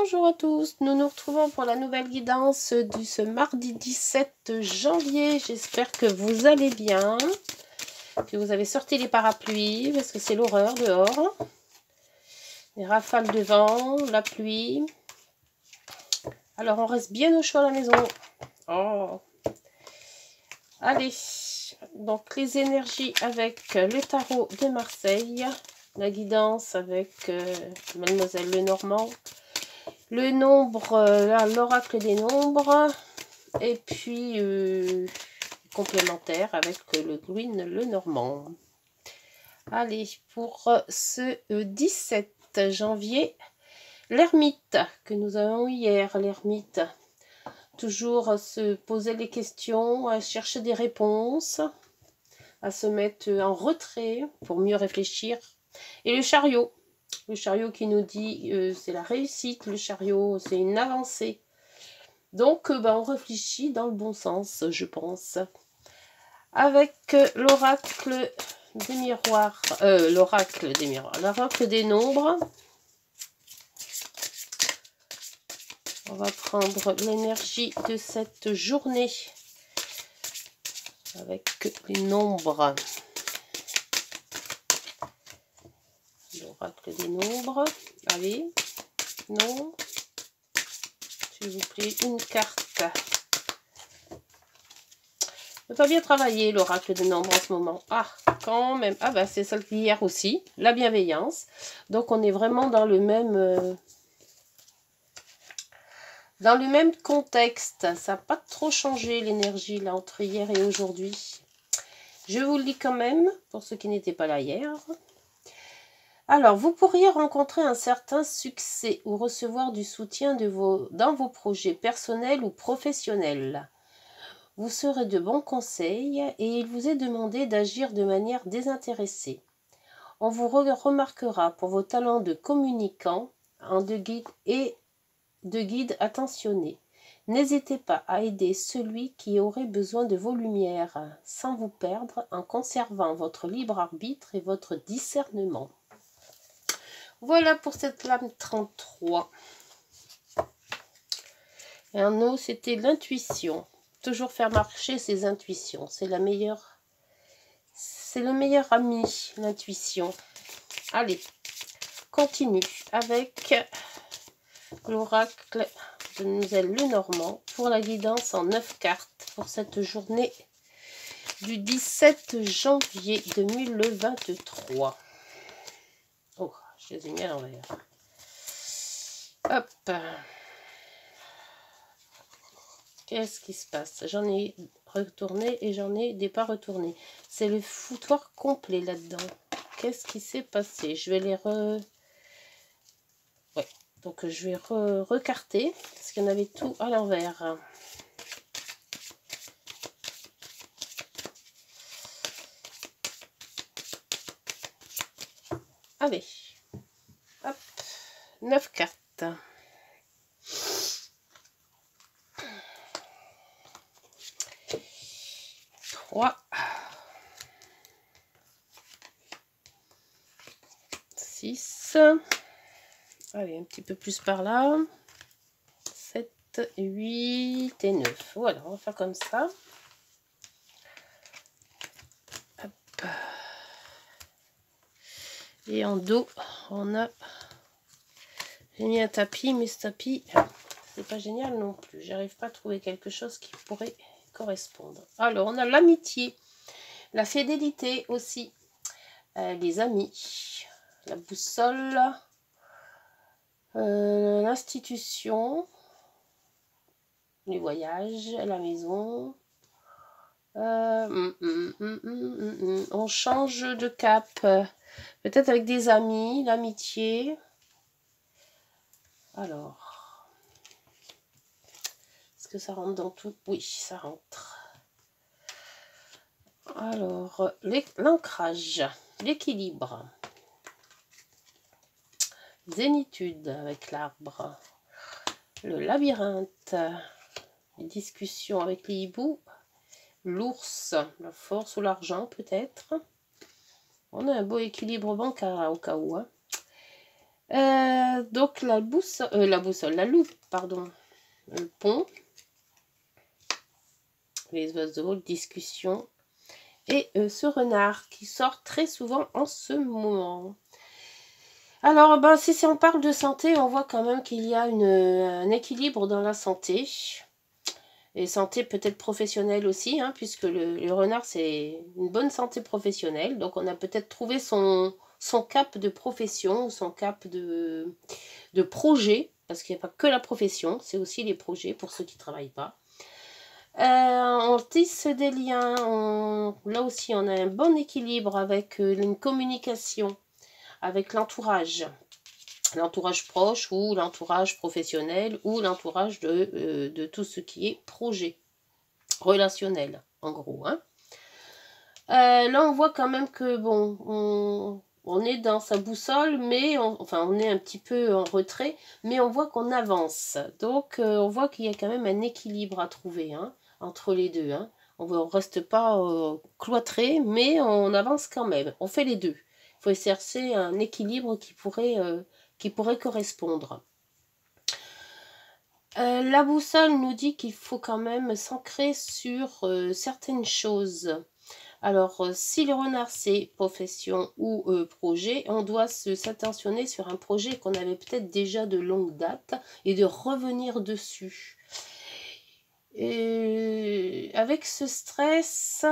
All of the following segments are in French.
Bonjour à tous, nous nous retrouvons pour la nouvelle guidance de ce mardi 17 janvier. J'espère que vous allez bien, que vous avez sorti les parapluies parce que c'est l'horreur dehors. Les rafales de vent, la pluie. Alors on reste bien au chaud à la maison. Oh. Allez, donc les énergies avec le tarot de Marseille, la guidance avec Mademoiselle Lenormand. Le nombre, l'oracle des nombres, et puis complémentaire avec le Gwyn Lenormand. Allez, pour ce 17 janvier, l'ermite que nous avons eu hier, l'ermite. Toujours se poser les questions, à chercher des réponses, à se mettre en retrait pour mieux réfléchir. Et le chariot. Le chariot qui nous dit c'est la réussite, le chariot, c'est une avancée. Donc, on réfléchit dans le bon sens, je pense. Avec l'oracle des miroirs, l'oracle des nombres. On va prendre l'énergie de cette journée avec les nombres. L'oracle des nombres. Allez, non. S'il vous plaît, une carte. Ne pas bien travailler l'oracle des nombres en ce moment. Ah, quand même. Ah bah c'est celle d'hier aussi. La bienveillance. Donc on est vraiment dans le même contexte. Ça n'a pas trop changé l'énergie là entre hier et aujourd'hui. Je vous le lis quand même pour ceux qui n'étaient pas là hier. Alors, vous pourriez rencontrer un certain succès ou recevoir du soutien dans vos projets personnels ou professionnels. Vous serez de bons conseils et il vous est demandé d'agir de manière désintéressée. On vous remarquera pour vos talents de communicant et de guide attentionné. N'hésitez pas à aider celui qui aurait besoin de vos lumières, sans vous perdre, en conservant votre libre arbitre et votre discernement. Voilà pour cette lame 33. Et un autre, c'était l'intuition. Toujours faire marcher ses intuitions. C'est le meilleur ami, l'intuition. Allez, continue avec l'oracle de Mademoiselle Lenormand pour la guidance en 9 cartes pour cette journée du 17 janvier 2023. Oh, je les ai mis à l'envers. Hop. Qu'est-ce qui se passe? J'en ai retourné et j'en ai des pas retournés. C'est le foutoir complet là-dedans. Qu'est-ce qui s'est passé? Je vais les Ouais. Donc je vais recarter parce qu'il y en avait tout à l'envers. Allez. Hop. 9 cartes. 3, 6, allez, un petit peu plus par là, 7, 8 et 9. Voilà, on va faire comme ça. Hop. Et en dos, on a... J'ai mis un tapis, mais ce tapis, c'est pas génial non plus. J'arrive pas à trouver quelque chose qui pourrait correspondre. Alors, on a l'amitié, la fidélité aussi, les amis, la boussole, l'institution, les voyages, la maison. On change de cap, peut-être avec des amis, l'amitié. Alors, est-ce que ça rentre dans tout? Oui, ça rentre. Alors, l'ancrage, l'équilibre, zénitude avec l'arbre, le labyrinthe, les discussions avec les hiboux, l'ours, la force ou l'argent peut-être. On a un beau équilibre bancaire au cas où. Hein. Donc la loupe, pardon, le pont, les oiseaux, discussion, et ce renard qui sort très souvent en ce moment. Alors, ben, si on parle de santé, on voit quand même qu'il y a un équilibre dans la santé. Et santé peut-être professionnelle aussi, hein, puisque le renard, c'est une bonne santé professionnelle. Donc, on a peut-être trouvé son cap de profession, ou son cap de projet, parce qu'il n'y a pas que la profession, c'est aussi les projets pour ceux qui ne travaillent pas. On tisse des liens, là aussi on a un bon équilibre avec une communication, avec l'entourage proche ou l'entourage professionnel ou l'entourage de tout ce qui est projet relationnel, en gros. Hein. Là on voit quand même que bon, on est dans sa boussole, mais on est un petit peu en retrait, mais on voit qu'on avance. Donc on voit qu'il y a quand même un équilibre à trouver, hein, entre les deux. Hein. On ne reste pas cloîtré, mais on avance quand même. On fait les deux. Il faut chercher un équilibre qui pourrait correspondre. La boussole nous dit qu'il faut quand même s'ancrer sur certaines choses. Alors, si le renard, c'est profession ou projet, on doit s'attentionner sur un projet qu'on avait peut-être déjà de longue date et de revenir dessus. Et avec ce stress,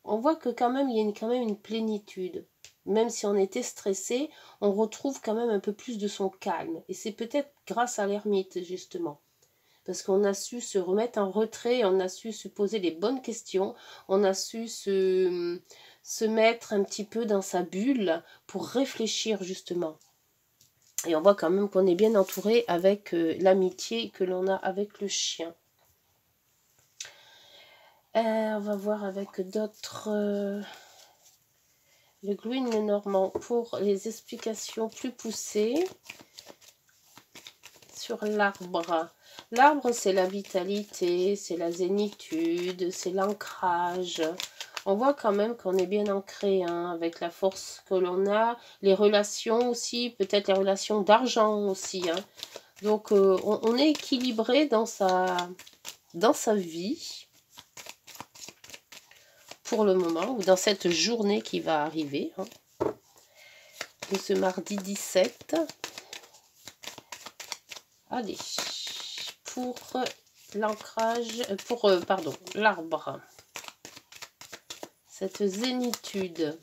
on voit que quand même, il y a quand même une plénitude. Même si on était stressé, on retrouve quand même un peu plus de son calme. Et c'est peut-être grâce à l'ermite, justement. Parce qu'on a su se remettre en retrait, on a su se poser les bonnes questions, on a su se mettre un petit peu dans sa bulle pour réfléchir justement. Et on voit quand même qu'on est bien entouré avec l'amitié que l'on a avec le chien. On va voir avec d'autres... le Gwyn Lenormand pour les explications plus poussées sur l'arbre. L'arbre, c'est la vitalité, c'est la zénitude, c'est l'ancrage. On voit quand même qu'on est bien ancré, hein, avec la force que l'on a, les relations aussi, peut-être les relations d'argent aussi. Hein. Donc, on est équilibré dans sa vie, pour le moment, ou dans cette journée qui va arriver, hein, de ce mardi 17. Allez, pour l'ancrage, pardon, l'arbre. Cette zénitude.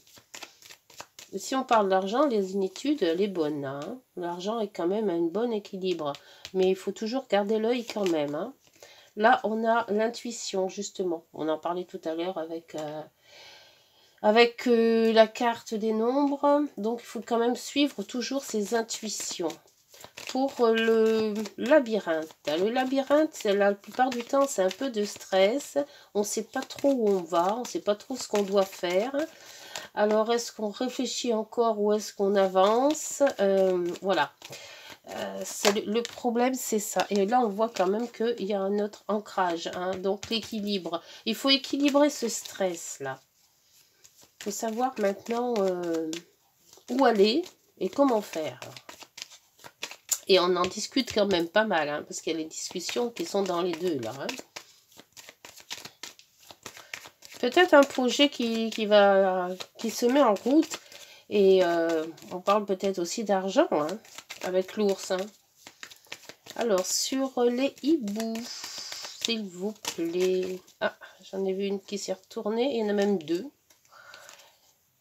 Si on parle d'argent, les zénitudes, elle est bonne. Hein. L'argent est quand même à un bon équilibre. Mais il faut toujours garder l'œil quand même. Hein. Là, on a l'intuition, justement. On en parlait tout à l'heure avec la carte des nombres. Donc, il faut quand même suivre toujours ses intuitions. Pour le labyrinthe. Le labyrinthe, la plupart du temps, c'est un peu de stress. On ne sait pas trop où on va, on ne sait pas trop ce qu'on doit faire. Alors, est-ce qu'on réfléchit encore ou est-ce qu'on avance? Voilà. Le problème, c'est ça. Et là, on voit quand même qu'il y a un autre ancrage. Hein, donc, l'équilibre. Il faut équilibrer ce stress-là. Il faut savoir maintenant où aller et comment faire. Et on en discute quand même pas mal, hein, parce qu'il y a les discussions qui sont dans les deux, là. Hein. Peut-être un projet qui se met en route. Et on parle peut-être aussi d'argent, hein, avec l'ours. Hein. Alors, sur les hiboux, s'il vous plaît. Ah, j'en ai vu une qui s'est retournée. Il y en a même deux.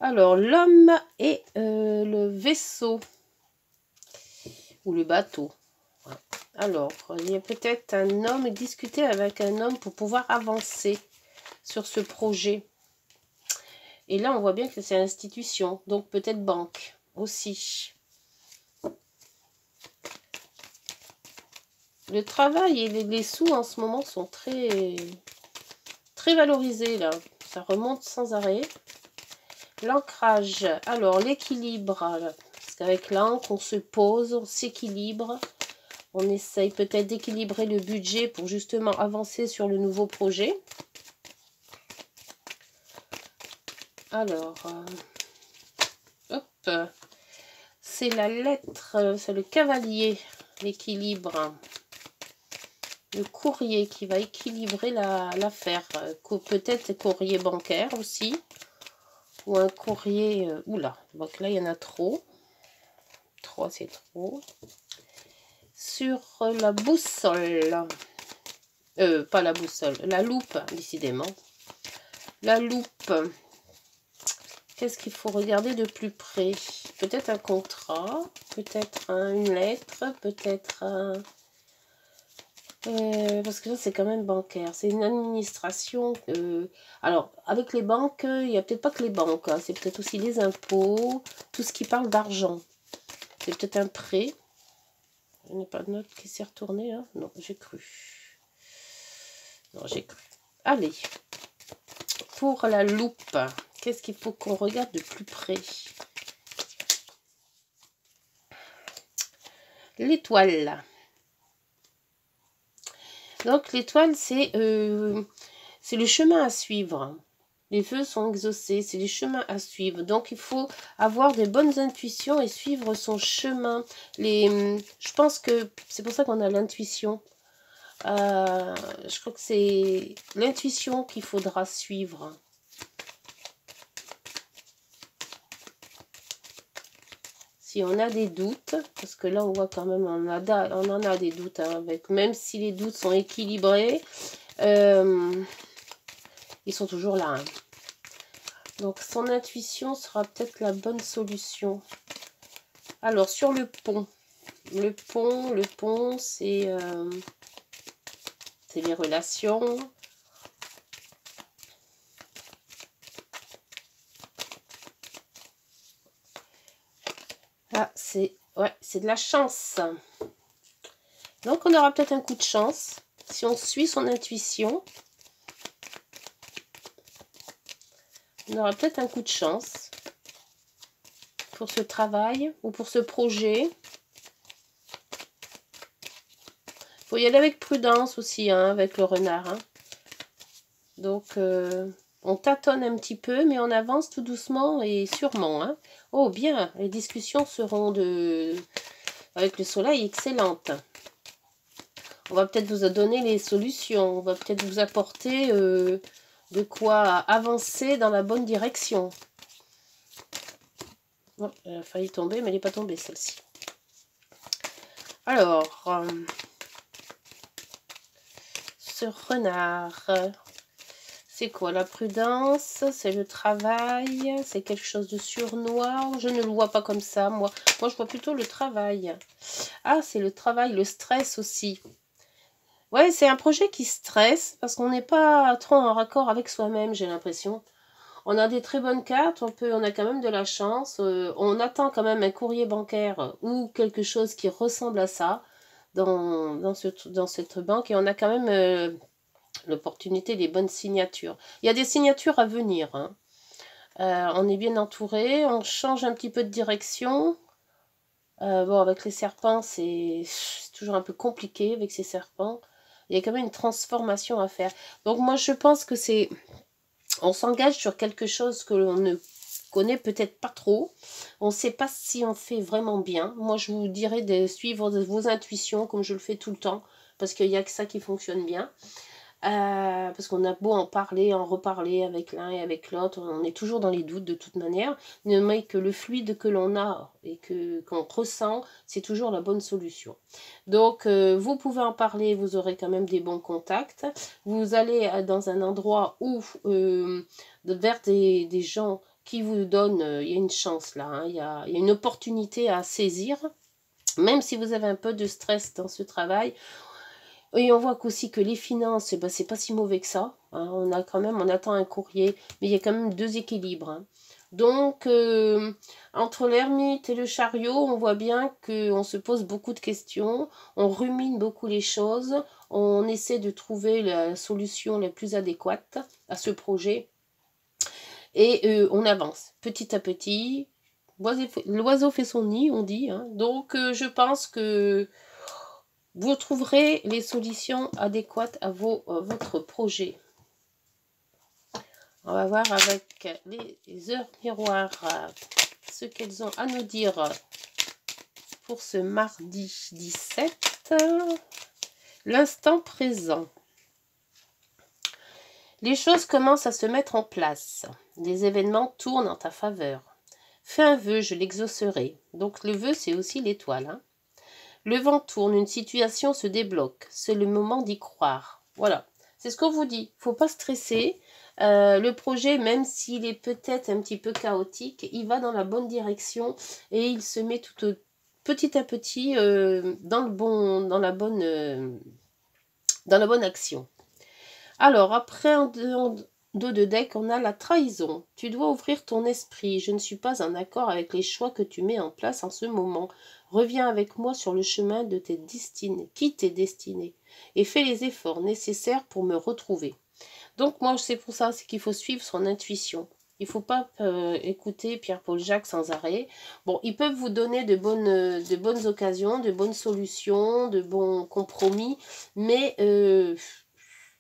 Alors, l'homme et le vaisseau. Ou le bateau. Alors, il y a peut-être un homme, discuter avec un homme pour pouvoir avancer sur ce projet. Et là, on voit bien que c'est institution, donc peut-être banque aussi. Le travail et les sous en ce moment sont très, très valorisés là. Ça remonte sans arrêt. L'ancrage, alors l'équilibre, parce qu'avec l'encre, on se pose, on s'équilibre. On essaye peut-être d'équilibrer le budget pour justement avancer sur le nouveau projet. Alors, hop, c'est la lettre, c'est le cavalier, l'équilibre. Le courrier qui va équilibrer l'affaire. Peut-être courrier bancaire aussi. Ou un courrier... oula, donc là, il y en a trop. 3, c'est trop. Sur la boussole. Pas la boussole, la loupe, décidément. La loupe. Qu'est-ce qu'il faut regarder de plus près? Peut-être un contrat, peut-être une lettre, peut-être un... parce que là, c'est quand même bancaire. C'est une administration. Alors, avec les banques, il n'y a peut-être pas que les banques. Hein, c'est peut-être aussi les impôts, tout ce qui parle d'argent. C'est peut-être un prêt. Il n'y a pas de note qui s'est retournée. Hein? Non, j'ai cru. Non, j'ai cru. Allez. Pour la loupe, qu'est-ce qu'il faut qu'on regarde de plus près? L'étoile. Donc, l'étoile, c'est le chemin à suivre. Les vœux sont exaucés, c'est les chemins à suivre. Donc, il faut avoir des bonnes intuitions et suivre son chemin. Je pense que c'est pour ça qu'on a l'intuition. Je crois que c'est l'intuition qu'il faudra suivre. Si on a des doutes, parce que là on voit quand même, on en a des doutes, hein, même si les doutes sont équilibrés, ils sont toujours là. Hein. Donc son intuition sera peut-être la bonne solution. Alors sur le pont, c'est les relations. Ah, c'est de la chance. Donc, on aura peut-être un coup de chance si on suit son intuition. On aura peut-être un coup de chance pour ce travail ou pour ce projet. Il faut y aller avec prudence aussi, hein, avec le renard. Hein. Donc, on tâtonne un petit peu, mais on avance tout doucement et sûrement. Hein. Oh, bien, les discussions seront avec le soleil excellentes. On va peut-être vous donner les solutions. On va peut-être vous apporter de quoi avancer dans la bonne direction. Bon, elle a failli tomber, mais elle n'est pas tombée, celle-ci. Alors, ce renard, c'est quoi? La prudence, c'est le travail, c'est quelque chose de sournois. Je ne le vois pas comme ça, moi. Moi, je vois plutôt le travail. Ah, c'est le travail, le stress aussi. Ouais, c'est un projet qui stresse parce qu'on n'est pas trop en raccord avec soi-même, j'ai l'impression. On a des très bonnes cartes, on a quand même de la chance. On attend quand même un courrier bancaire ou quelque chose qui ressemble à ça dans cette banque. Et on a quand même l'opportunité des bonnes signatures. Il y a des signatures à venir. Hein. On est bien entouré, on change un petit peu de direction. Bon, avec les serpents, c'est toujours un peu compliqué avec ces serpents. Il y a quand même une transformation à faire. Donc moi, je pense que c'est... On s'engage sur quelque chose que l'on ne connaît peut-être pas trop. On ne sait pas si on fait vraiment bien. Moi, je vous dirais de suivre vos intuitions comme je le fais tout le temps. Parce qu'il n'y a que ça qui fonctionne bien. Parce qu'on a beau en parler, en reparler avec l'un et avec l'autre, on est toujours dans les doutes de toute manière, mais que le fluide que l'on a et qu'on ressent, c'est toujours la bonne solution. Donc, vous pouvez en parler, vous aurez quand même des bons contacts. Vous allez dans un endroit où, vers des gens qui vous donnent, il y a une chance là, hein, il y a une opportunité à saisir, même si vous avez un peu de stress dans ce travail. Et on voit qu'aussi que les finances, ben, c'est pas si mauvais que ça. Hein. On attend un courrier, mais il y a quand même deux équilibres. Hein. Donc, entre l'ermite et le chariot, on voit bien qu'on se pose beaucoup de questions, on rumine beaucoup les choses, on essaie de trouver la solution la plus adéquate à ce projet. Et on avance petit à petit. L'oiseau fait son nid, on dit. Hein. Donc, je pense que vous trouverez les solutions adéquates à votre projet. On va voir avec les heures miroirs ce qu'elles ont à nous dire pour ce mardi 17. L'instant présent. Les choses commencent à se mettre en place. Les événements tournent en ta faveur. Fais un vœu, je l'exaucerai. Donc le vœu, c'est aussi l'étoile. Hein. Le vent tourne, une situation se débloque. C'est le moment d'y croire. Voilà, c'est ce qu'on vous dit. Il ne faut pas stresser. Le projet, même s'il est peut-être un petit peu chaotique, il va dans la bonne direction et il se met tout petit à petit dans la bonne action. Alors, après, en dos de deck, on a la trahison. Tu dois ouvrir ton esprit. Je ne suis pas en accord avec les choix que tu mets en place en ce moment. Reviens avec moi sur le chemin de tes destinées. Quitte tes destinées. Et fais les efforts nécessaires pour me retrouver. Donc, moi, c'est pour ça qu'il faut suivre son intuition. Il ne faut pas écouter Pierre-Paul Jacques sans arrêt. Bon, ils peuvent vous donner de bonnes occasions, de bonnes solutions, de bons compromis, mais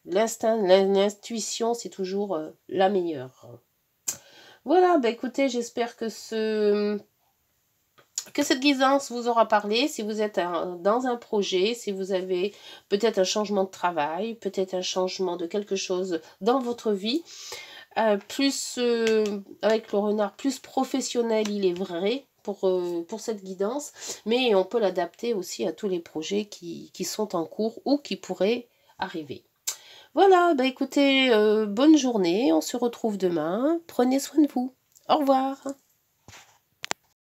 l'intuition, c'est toujours la meilleure. Voilà, bah écoutez, j'espère que cette guidance vous aura parlé. Si vous êtes dans un projet, si vous avez peut-être un changement de travail, peut-être un changement de quelque chose dans votre vie, plus avec le renard, plus professionnel, il est vrai pour cette guidance, mais on peut l'adapter aussi à tous les projets qui sont en cours ou qui pourraient arriver. Voilà, bah écoutez, bonne journée, on se retrouve demain, prenez soin de vous, au revoir.